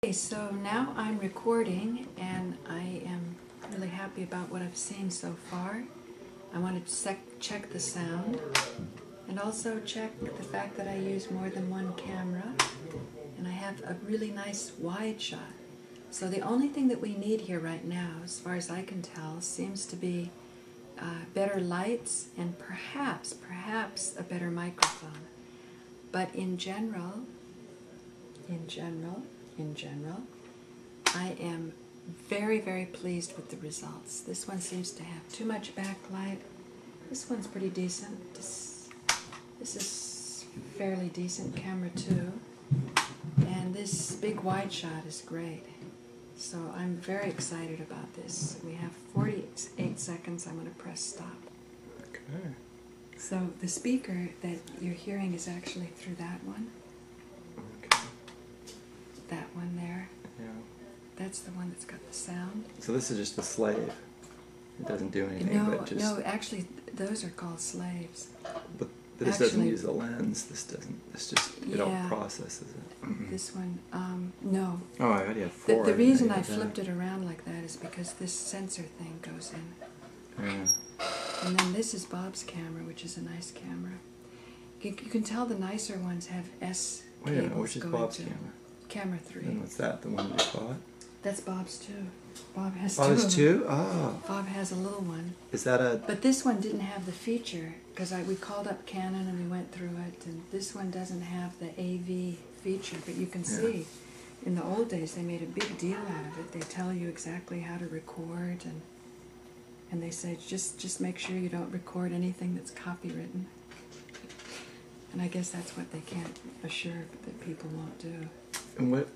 Okay, so now I'm recording and I am really happy about what I've seen so far. I wanted to check the sound and also check the fact that I use more than one camera, and I have a really nice wide shot. So the only thing that we need here right now, as far as I can tell, seems to be better lights and perhaps a better microphone. But in general, I am very, very pleased with the results. This one seems to have too much backlight. This one's pretty decent. This is fairly decent camera too. And this big wide shot is great. So I'm very excited about this. We have 48 seconds. I'm going to press stop. Okay. So the speaker that you're hearing is actually through that one. Okay. That one there. Yeah. That's the one that's got the sound. So this is just the slave. It doesn't do anything but just... No, actually, those are called slaves. But this doesn't use a lens. This doesn't. This just, it all processes it. This one, no. Oh, I already have four. The reason I flipped it around like that is because this sensor thing goes in. Yeah. And then this is Bob's camera, which is a nice camera. You can tell the nicer ones have S cables. Wait a minute, which is Bob's camera? Camera 3. And what's that, the one you bought? That's Bob's too. Bob has Bob two. has two? Oh. Bob has a little one. Is that a... But this one didn't have the feature, because we called up Canon and we went through it, and this one doesn't have the AV feature, but you can see in the old days they made a big deal out of it. They tell you exactly how to record, and they say just make sure you don't record anything that's copywritten. And I guess that's what they can't assure that people won't do. And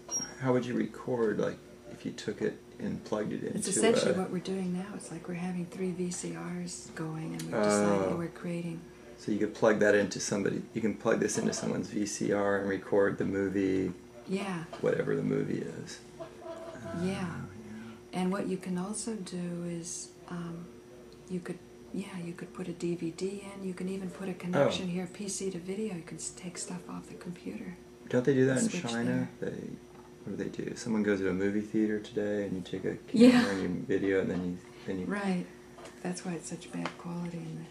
how would you record, like, if you took it and plugged it into It's essentially what we're doing now. It's like we're having 3 VCRs going, and we're deciding we're creating... So you could plug that into somebody, you can plug this into someone's VCR and record the movie, whatever the movie is. And what you can also do is, you could put a DVD in, you can even put a connection here, PC to video, you can take stuff off the computer. Don't they do that in China? What do they do? Someone goes to a movie theater today and you take a camera and you video and then you... Right. That's why it's such bad quality in the...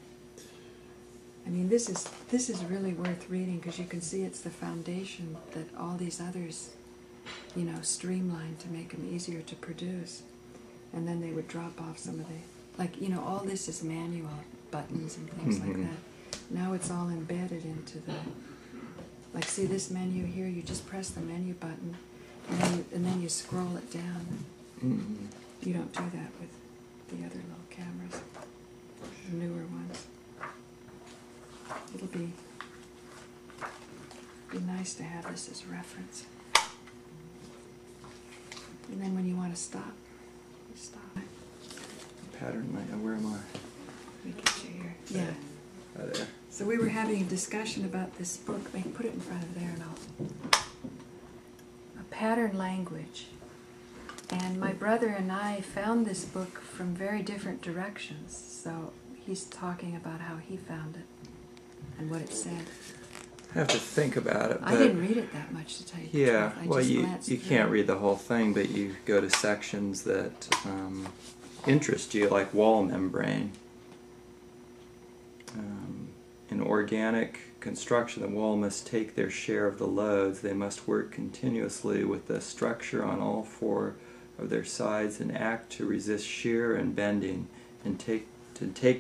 I mean, this is really worth reading, because you can see it's the foundation that all these others, streamlined to make them easier to produce. And then they would drop off some of the... all this is manual buttons and things like that. Now it's all embedded into the... Like, see this menu here? You just press the menu button, and then you scroll it down. You don't do that with the other little cameras, the newer ones. It'll be nice to have this as reference. And then when you want to stop, you stop. Pattern light. Where am I? Let me get you here. Yeah. Right there. So we were having a discussion about this book. I can put it in front of there, and a pattern language. And my brother and I found this book from very different directions. So he's talking about how he found it and what it said. I have to think about it. I didn't read it that much, to tell you the truth. Yeah, well, you can't read the whole thing, but you go to sections that interest you, like wall membrane. In organic construction, the wall must take their share of the loads. They must work continuously with the structure on all 4 of their sides and act to resist shear and bending and take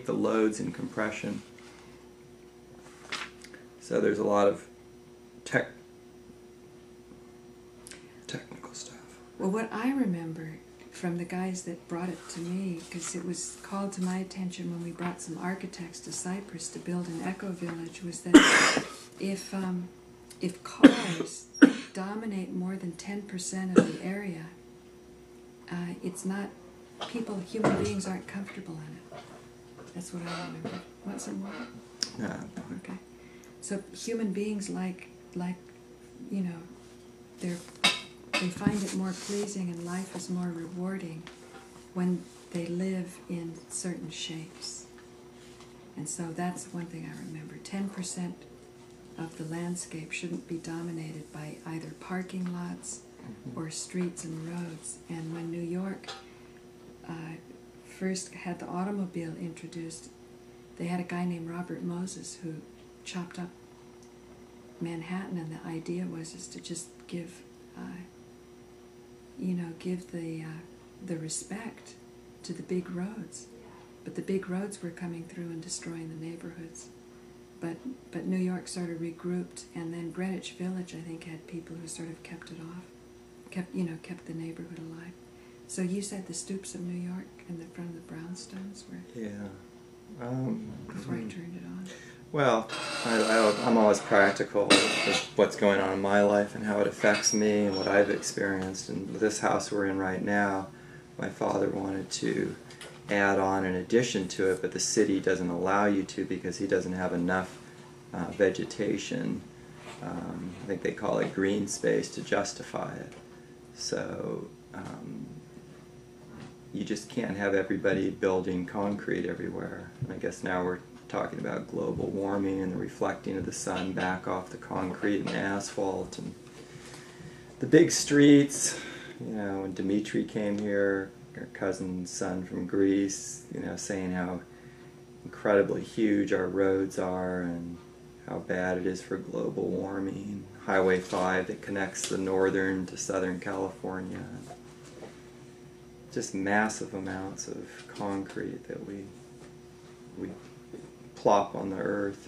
the loads in compression. So there's a lot of technical stuff. Well, what I remember from the guys that brought it to me, because it was called to my attention when we brought some architects to Cyprus to build an eco-village, was that if cars dominate more than 10% of the area, it's not, human beings aren't comfortable in it. That's what I remember. Want some more? No. Okay. So human beings they find it more pleasing and life is more rewarding when they live in certain shapes. And so that's one thing I remember. 10% of the landscape shouldn't be dominated by either parking lots or streets and roads. And when New York first had the automobile introduced, they had a guy named Robert Moses who chopped up Manhattan, and the idea was is to just give, give the respect to the big roads. But the big roads were coming through and destroying the neighborhoods. But New York sort of regrouped, and then Greenwich Village, I think, had people who sort of kept it off, kept the neighborhood alive. So you said the stoops of New York in the front of the brownstones were. Yeah. Before I turned it on. Well, I'm always practical with what's going on in my life and how it affects me and what I've experienced. And with this house we're in right now, my father wanted to add on an addition to it, but the city doesn't allow you to because he doesn't have enough vegetation. I think they call it green space to justify it. So you just can't have everybody building concrete everywhere. And I guess now we're talking about global warming and the reflecting of the sun back off the concrete and the asphalt and the big streets. When Dimitri came here, our cousin's son from Greece, saying how incredibly huge our roads are and how bad it is for global warming. Highway 5 that connects the northern to southern California. Just massive amounts of concrete that we plop on the earth.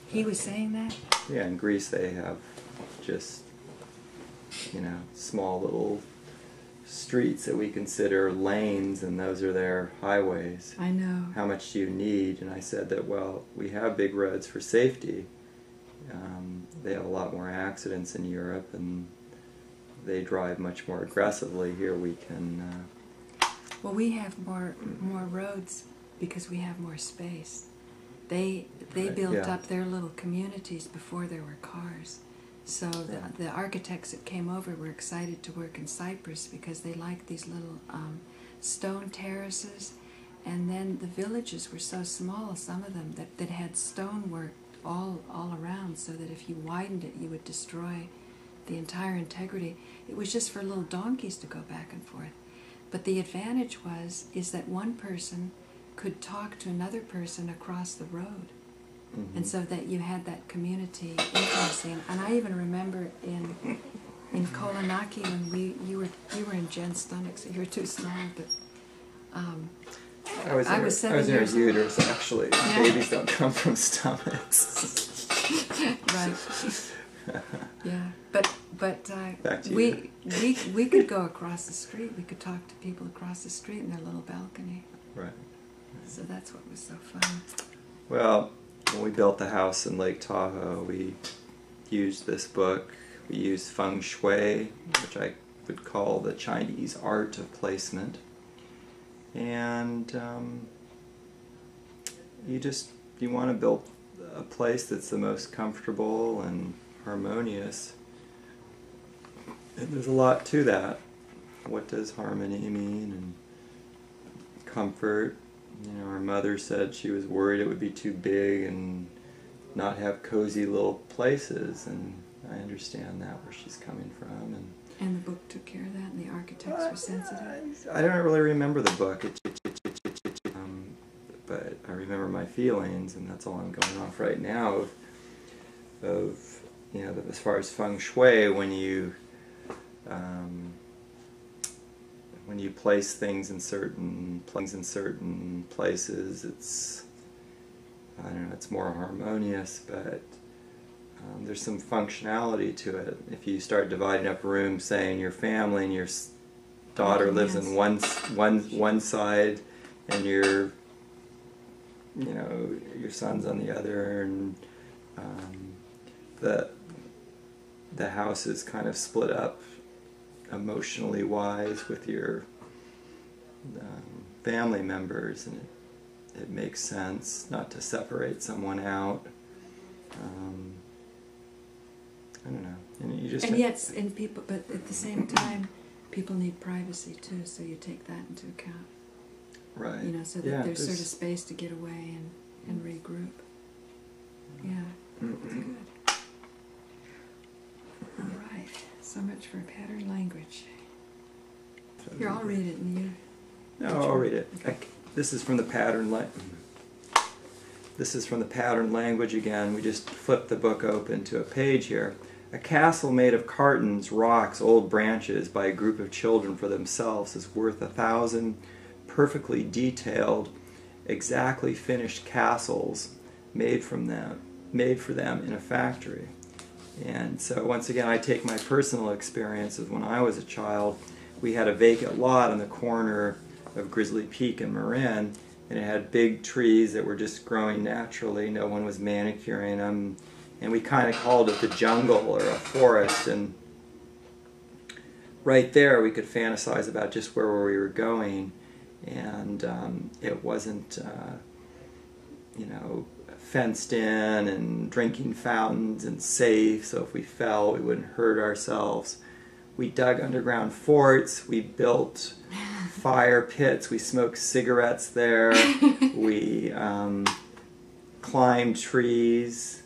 He was saying that? Yeah, in Greece they have just, small little streets that we consider lanes, and those are their highways. I know. How much do you need? And I said that, well, we have big roads for safety. They have a lot more accidents in Europe, and they drive much more aggressively. Here we can... Well, we have more roads because we have more space. They built up their little communities before there were cars. So the architects that came over were excited to work in Cyprus because they liked these little stone terraces. And then the villages were so small, some of them, that had stonework all around, so that if you widened it, you would destroy the entire integrity. It was just for little donkeys to go back and forth. But the advantage is that one person could talk to another person across the road. Mm-hmm. And so that you had that community intimacy. And I even remember in Kolonaki when you were in Jen's stomach, so you were too small, but I was 7 years old. Uterus, actually. Yeah. Babies don't come from stomachs. Right. Yeah, but Back to we could go across the street. We could talk to people across the street in their little balcony. Right. So that's what was so fun. Well, when we built the house in Lake Tahoe, we used this book. We used feng shui, which I would call the Chinese art of placement. And you want to build a place that's the most comfortable and harmonious. And there's a lot to that. What does harmony mean? And comfort. Our mother said she was worried it would be too big and not have cozy little places, and I understand that, where she's coming from. And the book took care of that, and the architects were sensitive? I don't really remember the book, but I remember my feelings, and that's all I'm going off right now of as far as feng shui, when you place things in certain places, it's more harmonious, but there's some functionality to it. If you start dividing up rooms, saying your family and your daughter lives in one side, and your son's on the other, and the house is kind of split up emotionally wise with your family members, and it makes sense not to separate someone out. I don't know. But at the same time, people need privacy too, so you take that into account. Right. So that there's sort of space to get away and regroup. Yeah, that's good. All right. So much for pattern language. Here, I'll read it and you... No, I'll read it. This is from the pattern language again. We just flipped the book open to a page here. A castle made of cartons, rocks, old branches by a group of children for themselves is worth 1,000 perfectly detailed, exactly finished castles made for them in a factory. And so once again, I take my personal experiences. When I was a child, we had a vacant lot on the corner of Grizzly Peak and Marin, and it had big trees that were just growing naturally. No one was manicuring them, and we kind of called it the jungle or a forest. And right there, we could fantasize about just where we were going, and it wasn't, you know, fenced in and drinking fountains and safe, so if we fell, we wouldn't hurt ourselves. We dug underground forts, we built fire pits, we smoked cigarettes there, we climbed trees,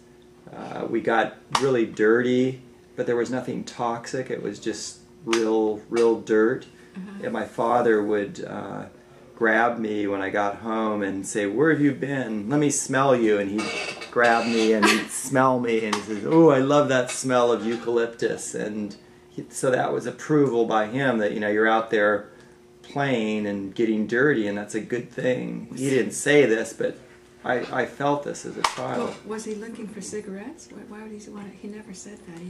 we got really dirty, but there was nothing toxic, it was just real dirt. And my father would grab me when I got home and say, "Where have you been? Let me smell you." And he'd grab me and he'd smell me and he says, "Oh, I love that smell of eucalyptus." And so that was approval by him that, you know, you're out there playing and getting dirty, and that's a good thing. He didn't say this, but I felt this as a child. Well, was he looking for cigarettes? Why would he want it? He never said that.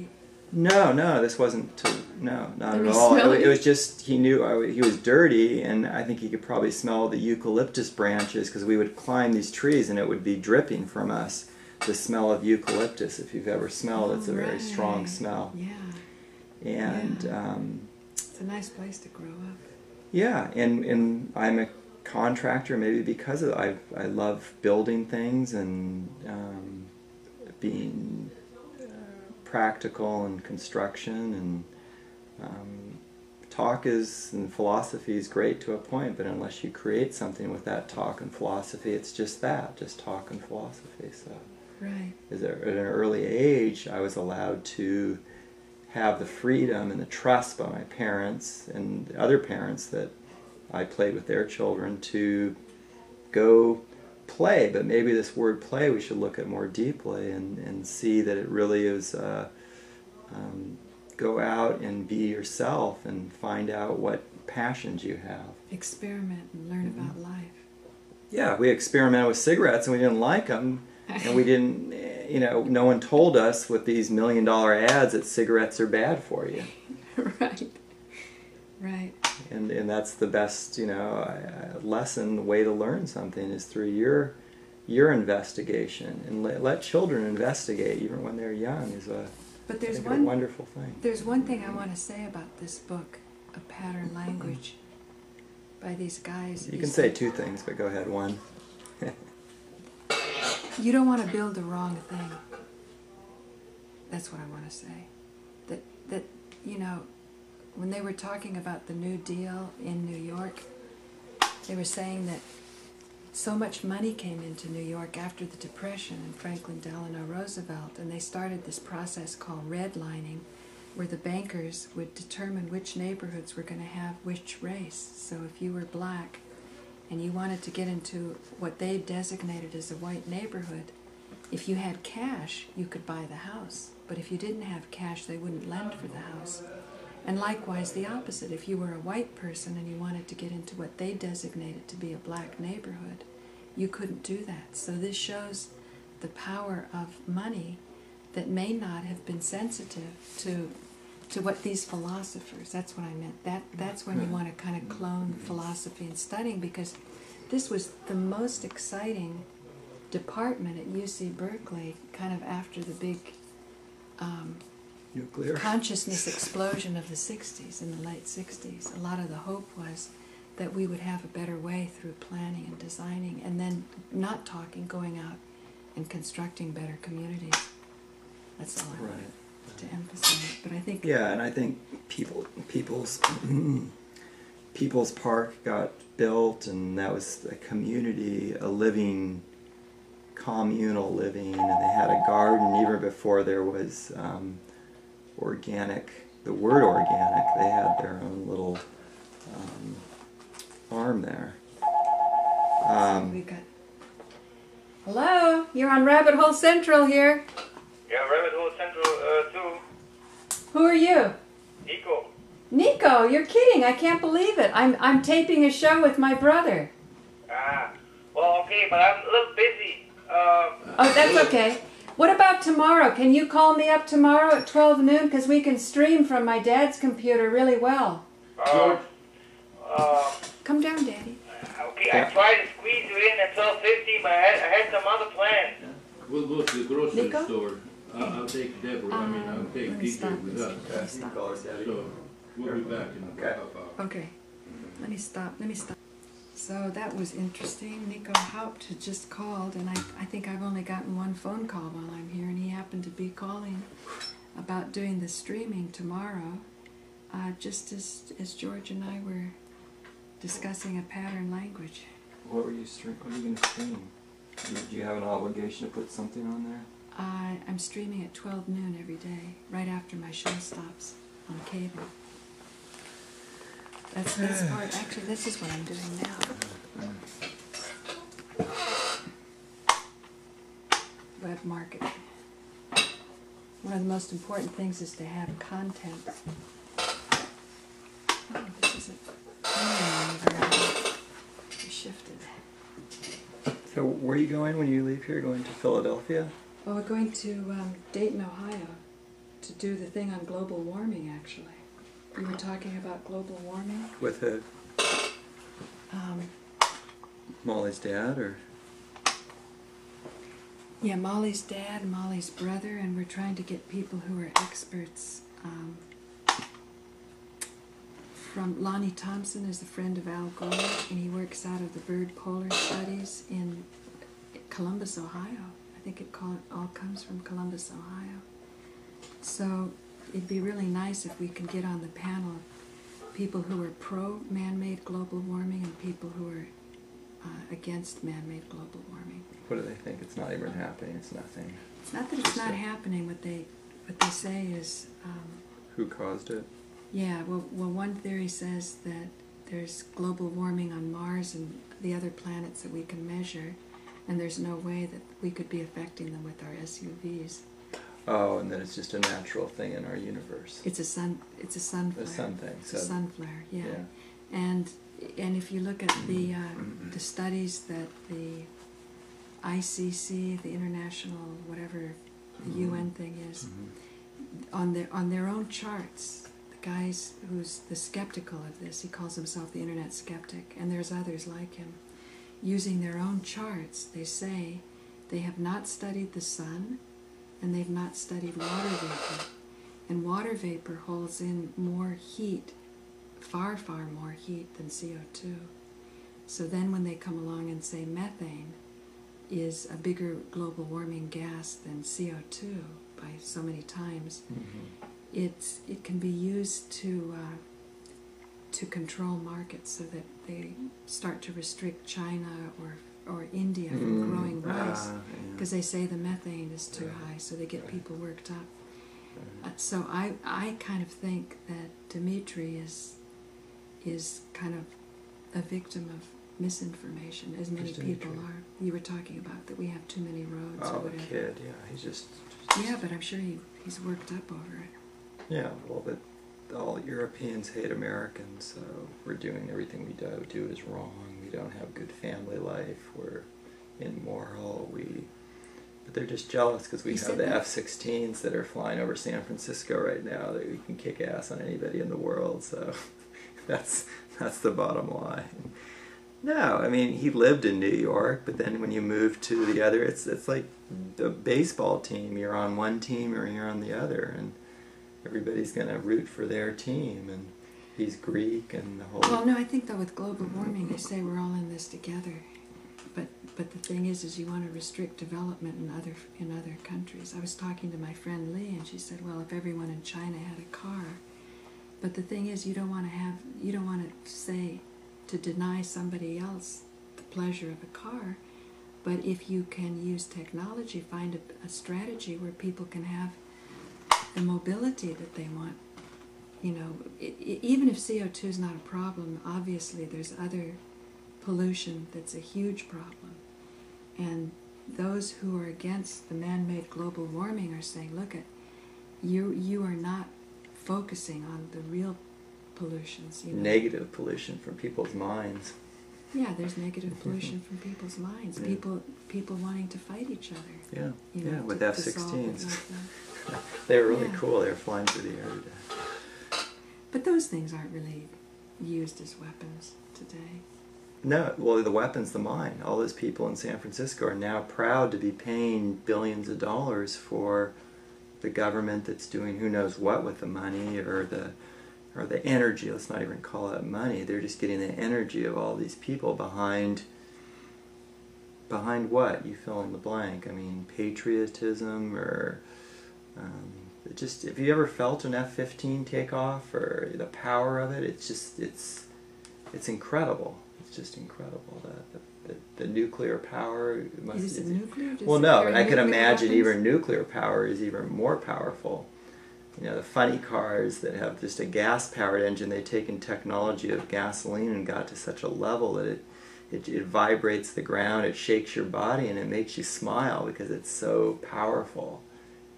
No, this wasn't, not at all. It was just, he knew he was dirty, and I think he could probably smell the eucalyptus branches, because we would climb these trees and it would be dripping from us, the smell of eucalyptus. If you've ever smelled it, it's a very strong smell. Yeah. And it's a nice place to grow up. Yeah, and I'm a contractor maybe because of I love building things and being practical in construction, and talk and philosophy is great to a point, but unless you create something with that talk and philosophy, it's just talk and philosophy. So right. At an early age, I was allowed to have the freedom and the trust by my parents and other parents that I played with their children to go play. But maybe this word play we should look at more deeply and see that it really is go out and be yourself and find out what passions you have. Experiment and learn about life. Yeah, we experimented with cigarettes and we didn't like them, and we didn't, you know, no one told us with these $1 million ads that cigarettes are bad for you. Right. And that's the best, you know, lesson, the way to learn something is through your investigation, and let children investigate even when they're young is a wonderful thing. There's one thing I want to say about this book, A Pattern Language, by these guys. You can say two things, but go ahead, one. You don't want to build the wrong thing. That's what I want to say. That you know, when they were talking about the New Deal in New York, they were saying that so much money came into New York after the Depression and Franklin Delano Roosevelt, and they started this process called redlining, where the bankers would determine which neighborhoods were going to have which race. So if you were black and you wanted to get into what they designated as a white neighborhood, if you had cash, you could buy the house. But if you didn't have cash, they wouldn't lend for the house. And likewise the opposite. If you were a white person and you wanted to get into what they designated to be a black neighborhood, you couldn't do that. So this shows the power of money that may not have been sensitive to what these philosophers, that's what I meant. That's when you want to kind of clone philosophy and studying, because this was the most exciting department at UC Berkeley, kind of after the big nuclear consciousness explosion of the 60s, in the late 60s. A lot of the hope was that we would have a better way through planning and designing, and then not talking, going out and constructing better communities. That's all I wanted to emphasize. But I think and I think People's Park got built, and that was a community, a living, communal living, and they had a garden even before there was organic the word organic, they had their own little arm there. We got. Hello, you're on Rabbit Hole Central here. Yeah, Rabbit Hole Central 2. Who are you? Nico. Nico, you're kidding. I can't believe it. I'm taping a show with my brother. Ah, well, okay, but I'm a little busy. Oh, that's okay. What about tomorrow? Can you call me up tomorrow at 12 noon? Because we can stream from my dad's computer really well. Come down, Daddy. Okay, I tried to squeeze you in at 12:50, but I had some other plans. We'll go to the grocery Nico? store. I'll take Deborah. I'll take let me TJ stop. with us. You call us, Daddy. So we'll be back in about half hour. Okay. Let me stop. So that was interesting. Nico Haupt had just called, and I think I've only gotten one phone call while I'm here, and he happened to be calling about doing the streaming tomorrow, just as George and I were discussing a pattern language. What are you going to stream? Do you have an obligation to put something on there? I'm streaming at 12 noon every day, right after my show stops on cable. That's part. Actually, this is what I'm doing now. Web marketing. One of the most important things is to have content. Oh, this isn't. We shifted. So where are you going when you leave here? Going to Philadelphia? Well, we're going to Dayton, Ohio, to do the thing on global warming, actually. We were talking about global warming. With who? Molly's dad, or? Yeah, Molly's dad, Molly's brother, and we're trying to get people who are experts. From Lonnie Thompson is a friend of Al Gore, and he works out of the Bird Polar Studies in Columbus, Ohio. I think it all comes from Columbus, Ohio. So it'd be really nice if we could get on the panel people who are pro man-made global warming and people who are against man-made global warming. What do they think? It's not even happening. It's nothing. It's not that it's not happening. What they say is. Who caused it? Yeah. Well, one theory says that there's global warming on Mars and the other planets that we can measure, and there's no way that we could be affecting them with our SUVs. Oh, and then it's just a natural thing in our universe. It's a sun flare. The sun thing. It's a sun flare. Yeah. And if you look at the studies that the ICC, the international whatever the UN thing is, on their own charts, the guys who's the skeptical of this, he calls himself the internet skeptic, and there's others like him, using their own charts, they say they have not studied the sun and they've not studied water vapor. And water vapor holds in more heat, far, far more heat than CO2. So then when they come along and say methane is a bigger global warming gas than CO2 by so many times, it can be used to control markets so that they start to restrict China or India from growing rice, because they say the methane is too high, so they get people worked up. So I kind of think that Dmitry is kind of a victim of misinformation, as many people are. You were talking about that we have too many roads or whatever. Oh, the kid, yeah, he's just... Yeah, but I'm sure he's worked up over it. Yeah, well, but all Europeans hate Americans, so we're doing everything we do is wrong. We don't have good family life. We're immoral. But they're just jealous because we have the F-16s that are flying over San Francisco right now that we can kick ass on anybody in the world. So that's the bottom line. No, I mean, he lived in New York, but then when you move to the other, it's like the baseball team. You're on one team or you're on the other, and everybody's going to root for their team, and he's Greek and the whole... Well, no, I think, though, with global warming, they say we're all in this together. But the thing is you want to restrict development in other countries. I was talking to my friend Lee, and she said, well, if everyone in China had a car... But the thing is, you don't want to say, to deny somebody else the pleasure of a car, but if you can use technology, find a strategy where people can have the mobility that they want, you know, even if CO2 is not a problem, obviously there's other pollution that's a huge problem. And those who are against the man-made global warming are saying, look, you are not focusing on the real pollutions. You know? Negative pollution from people's minds. Yeah, there's negative pollution from people's minds. Yeah. People wanting to fight each other. Yeah, You know, yeah, with to solve it F-16s. like that. They were really Yeah. cool. They were flying through the air today. But those things aren't really used as weapons today. No, well, the weapon's the mind. All those people in San Francisco are now proud to be paying billions of dollars for the government that's doing who knows what with the money, or the energy. Let's not even call it money. They're just getting the energy of all these people behind what? You fill in the blank. I mean, patriotism, or just, have you ever felt an F-15 take off, or the power of it? It's just, it's incredible. It's just incredible. The nuclear power must. Is it nuclear? Well, no, carry but I could nuclear imagine weapons? even nuclear power is even more powerful. You know, the funny cars that have just a gas-powered engine, they've taken technology of gasoline and got to such a level that it vibrates the ground, it shakes your body, and it makes you smile because it's so powerful.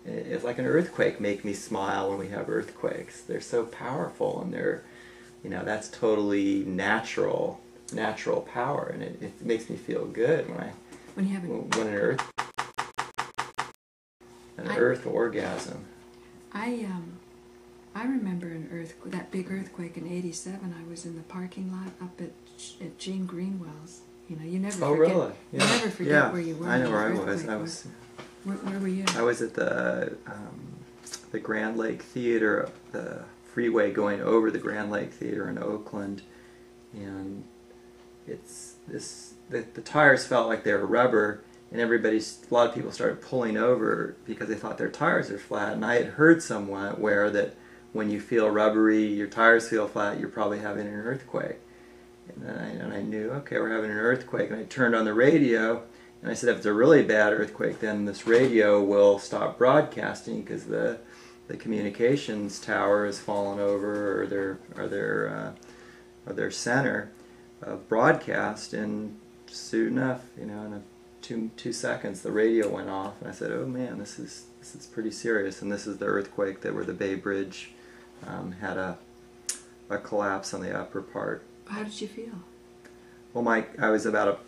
It's like an earthquake make me smile when we have earthquakes. They're so powerful, and they're, you know, that's totally natural power, and it makes me feel good When you have when an earth orgasm. I remember that big earthquake in '87. I was in the parking lot up at Gene Greenwell's. You know, you never forget. Really? You never forget where you were. I know when where I the was. earthquake Where were you? I was at the Grand Lake Theater, the freeway going over the Grand Lake Theater in Oakland, and the tires felt like they were rubber, and a lot of people started pulling over because they thought their tires are flat. And I had heard somewhere that when you feel rubbery, your tires feel flat, you're probably having an earthquake. And I knew, okay, we're having an earthquake. And I turned on the radio, and I said, if it's a really bad earthquake, then this radio will stop broadcasting because the communications tower has fallen over, or their center of broadcast. And soon enough, you know, in two seconds, the radio went off, and I said, oh man, this is pretty serious. And this is the earthquake where the Bay Bridge had a collapse on the upper part. How did you feel? Well, I was about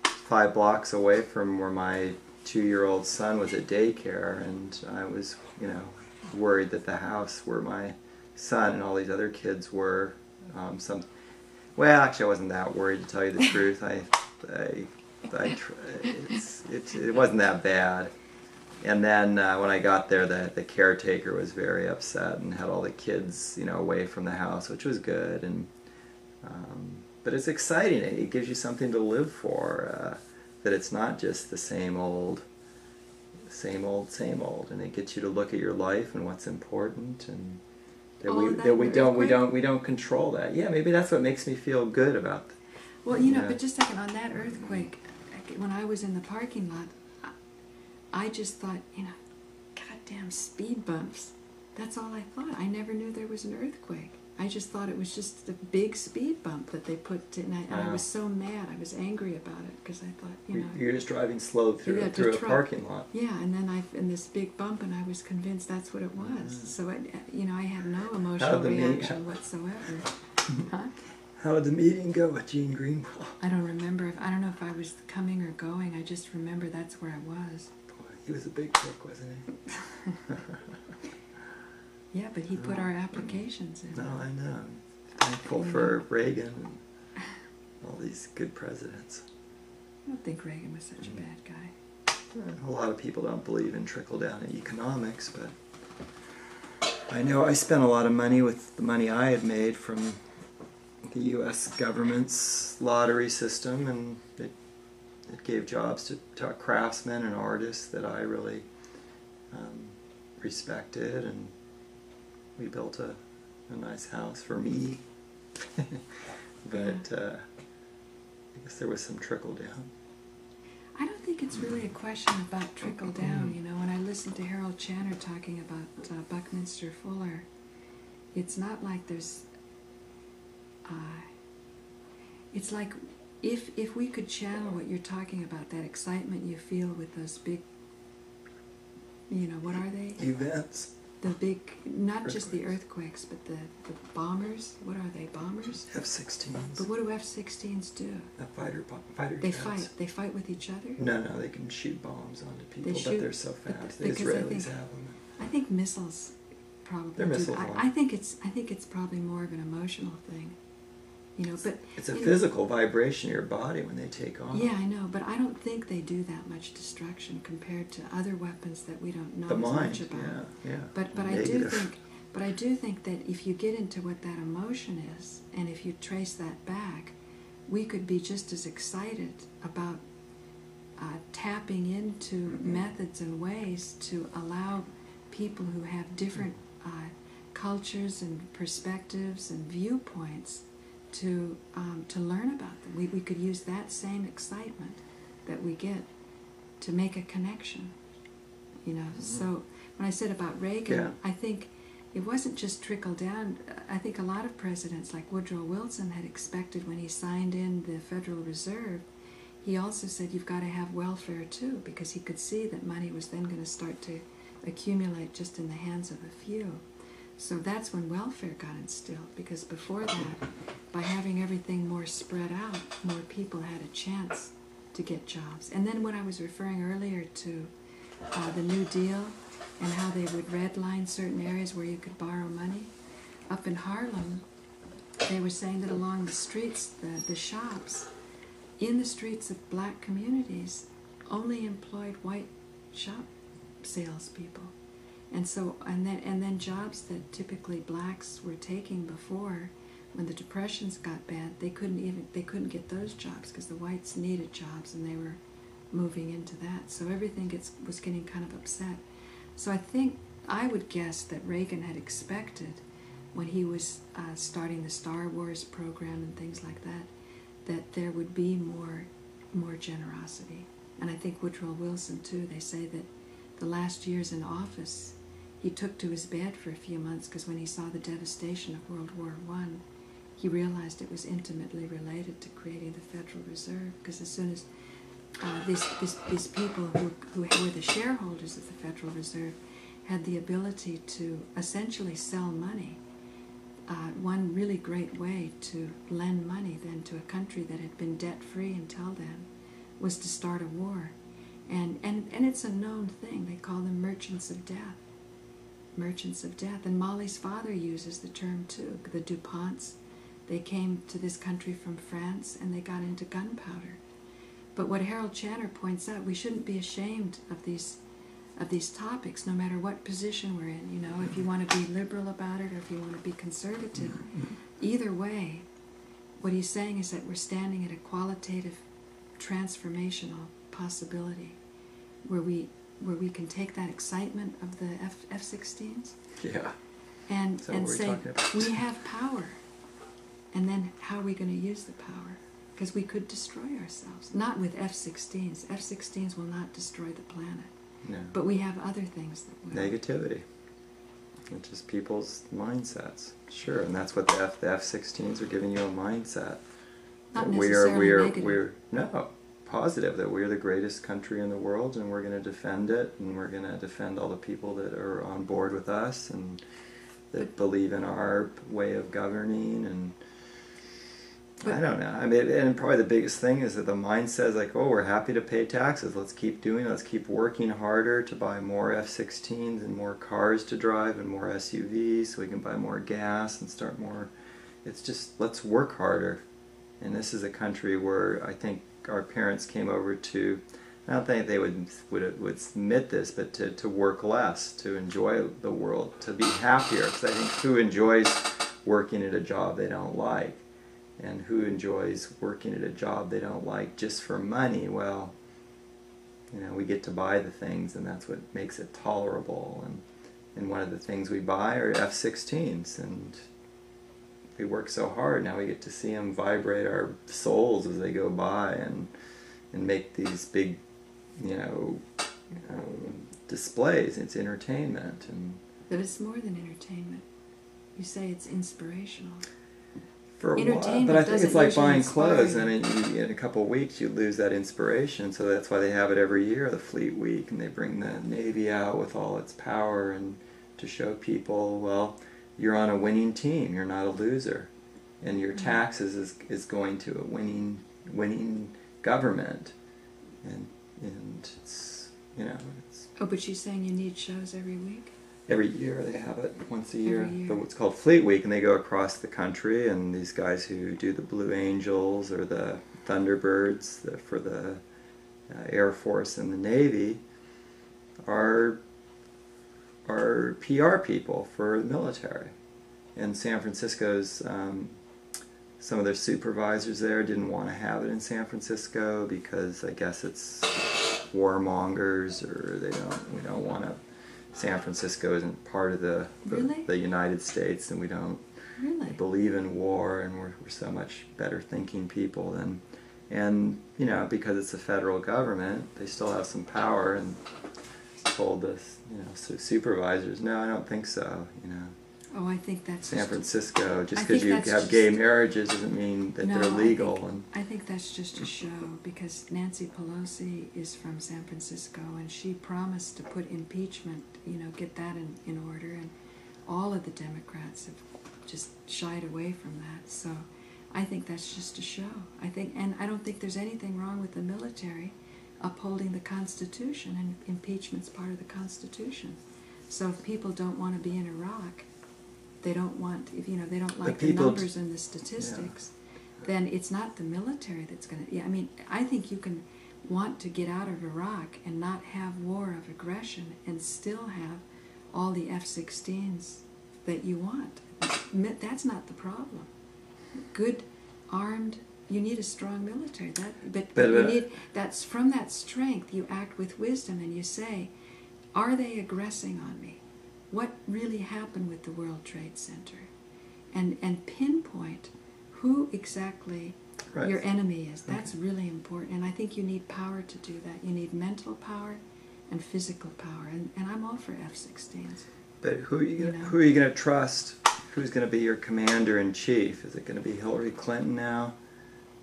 5 blocks away from where my 2-year-old son was at daycare, and I was, you know, worried that the house where my son and all these other kids were, well, actually I wasn't that worried, to tell you the truth. It wasn't that bad. And then when I got there, the caretaker was very upset and had all the kids, you know, away from the house, which was good. And but it's exciting. It gives you something to live for. That it's not just the same old, and it gets you to look at your life and what's important, and that we don't control that. Yeah, maybe that's what makes me feel good about. Well, you know, but just a second, on that earthquake, when I was in the parking lot, I just thought, you know, goddamn speed bumps. That's all I thought. I never knew there was an earthquake. I just thought it was just a big speed bump that they put in. I was so mad. I was angry about it because I thought, you know. You're just driving slow through a parking lot. Yeah, and then in this big bump, and I was convinced that's what it was. So, I had no emotional reaction whatsoever. Huh? How did the meeting go with Gene Greenwell? I don't remember. I don't know if I was coming or going. I just remember that's where I was. Boy, he was a big prick, wasn't he? Yeah, but he put our applications in. No, I know. Thankful for Reagan and all these good presidents. I don't think Reagan was such a bad guy. A lot of people don't believe in trickle-down in economics, but I know I spent a lot of money with the money I had made from the U.S. government's lottery system, and it gave jobs to craftsmen and artists that I really respected, and we built a nice house for me. But I guess there was some trickle down. I don't think it's really a question about trickle down. You know, when I listened to Harold Channer talking about Buckminster Fuller, it's not like there's, it's like if we could channel what you're talking about, that excitement you feel with those big, you know, what are they? Events. The big, not just the earthquakes, but the bombers. What are they, bombers? F-16s. But what do F-16s do? Fighter They jets. fight. They fight with each other? No, they can shoot bombs onto people, They but shoot, they're so fast. The because Israelis have them. I think missiles probably They're do. missiles. I think it's probably more of an emotional thing. You know, but it's a physical vibration in your body when they take off. Yeah, I know, but I don't think they do that much destruction compared to other weapons that we don't know The as mind, much about. yeah. But I do think that if you get into what that emotion is, and if you trace that back, we could be just as excited about tapping into methods and ways to allow people who have different cultures and perspectives and viewpoints to learn about them. We could use that same excitement that we get to make a connection. You know, so when I said about Reagan, I think it wasn't just trickle down. I think a lot of presidents, like Woodrow Wilson, had expected when he signed in the Federal Reserve, he also said you've got to have welfare too, because he could see that money was then going to start to accumulate just in the hands of a few. So that's when welfare got instilled, because before that, by having everything more spread out, more people had a chance to get jobs. And then when I was referring earlier to the New Deal and how they would redline certain areas where you could borrow money, up in Harlem, they were saying that along the streets, the shops, in the streets of black communities, only employed white shop salespeople. And so, and then jobs that typically blacks were taking before, when the depressions got bad, they couldn't get those jobs because the whites needed jobs and they were moving into that. So everything was getting kind of upset. So I would guess that Reagan had expected, when he was starting the Star Wars program and things like that, that there would be more generosity. And I think Woodrow Wilson too. They say that the last years in office, he took to his bed for a few months because when he saw the devastation of World War I, he realized it was intimately related to creating the Federal Reserve. Because as soon as these people who were the shareholders of the Federal Reserve had the ability to essentially sell money, one really great way to lend money then to a country that had been debt-free until then was to start a war. And it's a known thing. They call them merchants of death. Merchants of death. And Molly's father uses the term too. The DuPonts, they came to this country from France and they got into gunpowder. But what Harold Channer points out, we shouldn't be ashamed of these topics, no matter what position we're in. You know, if you want to be liberal about it or if you want to be conservative, either way, what he's saying is that we're standing at a qualitative transformational possibility where we can take that excitement of the F-16s and say we have power, and then how are we going to use the power? Because we could destroy ourselves. Not with F-16s. F-16s will not destroy the planet. No. But we have other things that will. Negativity. It's just people's mindsets. Sure, and that's what the F-16s are giving you, a mindset. Not necessarily negative. No, positive, that we're the greatest country in the world and we're going to defend it, and we're going to defend all the people that are on board with us and that believe in our way of governing. And I don't know. I mean, and probably the biggest thing is that the mindset is like, oh, we're happy to pay taxes. Let's keep doing it. Let's keep working harder to buy more F-16s and more cars to drive and more SUVs so we can buy more gas and start more. It's just, let's work harder. And this is a country where I think our parents came over to, I don't think they would admit this, but to work less, to enjoy the world, to be happier. Because I think who enjoys working at a job they don't like? And who enjoys working at a job they don't like just for money? Well, you know, we get to buy the things, and that's what makes it tolerable. And one of the things we buy are F-16s, and we work so hard. Now we get to see them vibrate our souls as they go by, and make these big, displays. It's entertainment, and but it's more than entertainment. You say it's inspirational. For a while, Entertainment but I think it's doesn't like usually buying inspire clothes. you. I mean, in a couple of weeks, you lose that inspiration. So that's why they have it every year, the Fleet Week, and they bring the Navy out with all its power and to show people, well, you're on a winning team. You're not a loser, and your taxes is going to a winning government, and it's, you know, it's. Oh, but she's saying you need shows every week? Every year they have it, once a year. Every year. But what's called Fleet Week, and they go across the country, and these guys who do the Blue Angels or the Thunderbirds for the Air Force and the Navy are PR people for the military. And San Francisco's, some of their supervisors there didn't want to have it in San Francisco because I guess it's warmongers, or we don't want to. San Francisco isn't part of the United States, and we don't believe in war, and we're so much better thinking people than, and you know, because it's a federal government, they still have some power, and told the supervisors, no, I don't think so, you know. Oh, I think that's San Francisco, just I because think you that's have just- gay marriages doesn't mean that they're legal. I think that's just a show, because Nancy Pelosi is from San Francisco, and she promised to put impeachment, you know, get that in order, and all of the Democrats have just shied away from that. So I think that's just a show. And I don't think there's anything wrong with the military upholding the Constitution, and impeachment's part of the Constitution. So if people don't want to be in Iraq, they don't want, if you know, they don't like the numbers and the statistics, then it's not the military that's going to. Yeah, I mean, I think you can want to get out of Iraq and not have war of aggression and still have all the F-16s that you want. That's not the problem. Good, armed. You need a strong military. But you need, that's from that strength you act with wisdom, and you say, are they aggressing on me? What really happened with the World Trade Center? And pinpoint who exactly your enemy is. That's really important. And I think you need power to do that. You need mental power and physical power. And I'm all for F-16s. But who are you going to trust? Who's going to be your commander-in-chief? Is it going to be Hillary Clinton now?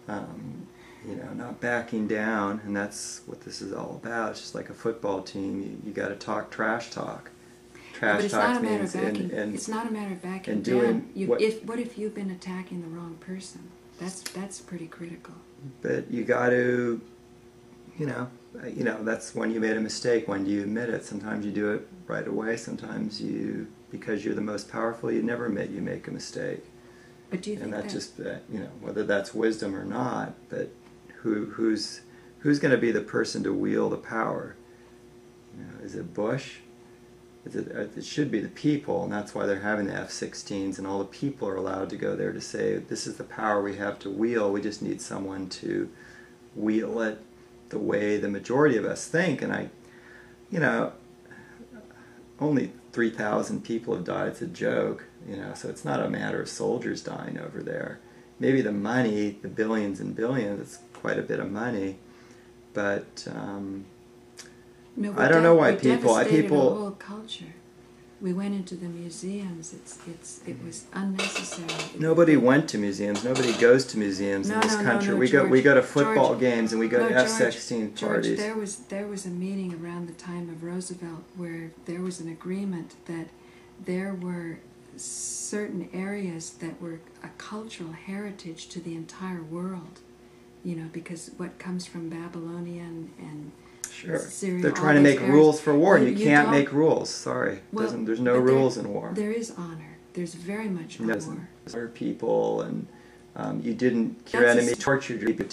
You know, not backing down, and that's what this is all about. It's just like a football team. You got to talk trash talk. But it's not a matter of backing. It's not a matter of backing down. What if you've been attacking the wrong person? That's pretty critical. But you got to, you know, that's when you made a mistake. When do you admit it? Sometimes you do it right away. Sometimes because you're the most powerful, you never admit you make a mistake. But do you think that's just you know, whether that's wisdom or not. But who's going to be the person to wield the power? You know, is it Bush? It should be the people, and that's why they're having the F-16s, and all the people are allowed to go there to say, this is the power we have to wield. We just need someone to wield it the way the majority of us think. And you know, only 3,000 people have died. It's a joke, you know, so it's not a matter of soldiers dying over there. Maybe the money, the billions and billions, it's quite a bit of money, but no, I don't know why we devastated the whole culture. We went into the museums. It was unnecessary. Nobody went to museums. Nobody goes to museums in this country. We go to football games, and we go to F-16 parties. George, there was a meeting around the time of Roosevelt where there was an agreement that there were certain areas that were a cultural heritage to the entire world. You know, because what comes from Babylonian and Syria, they're trying to make rules for war, and you can't make rules. Sorry, there's no rules in war. There is honor. There's very much honor. There are people, and you didn't. Your enemy tortured you.